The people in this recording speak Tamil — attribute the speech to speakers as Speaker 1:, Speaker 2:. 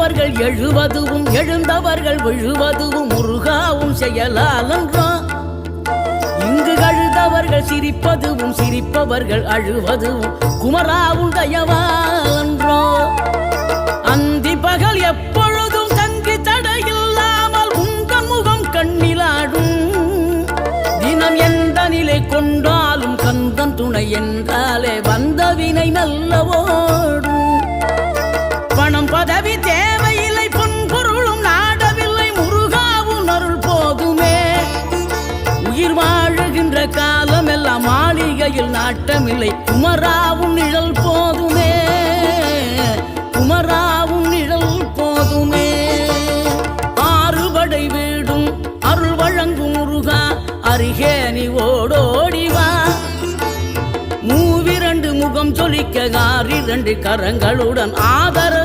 Speaker 1: விழுந்தவர்கள் எழுவதுவும் எழுந்தவர்கள் விழுவதுவும் முருகாவும் செயலாலன்றோ. இங்கு அழுதவர்கள் சிரிப்பதுவும் சிரிப்பவர்கள் அழுவதுவும் குமராவும் தயவாலன்றோ. அந்தி பகல் எப்பொழுதும் தங்கி தடையில்லாமல் உங்கள் முகம் கண்ணிலாடும். தினம் எந்த நிலை கொண்டாலும் கந்தன் துணை என்றாலே வந்த வினை நல்லவோடும். பணம் பதவி தேவையில்லை பொன்பொருளும் நாடவில்லை முருகாவும் அருள் போதுமே. உயிர் வாழுகின்ற காலம் எல்லாம் மாளிகையில் நாட்டமில்லை குமராவும் நிழல் போதுமே. குமராவும் நிழல் போதுமே. ஆறுபடை வீடும் அருள் வழங்கும் முருகா அருகே நீ ஓடோடிவா. மூவிரண்டு முகம் சொலிக்க 6 கரங்களுடன் ஆதரவு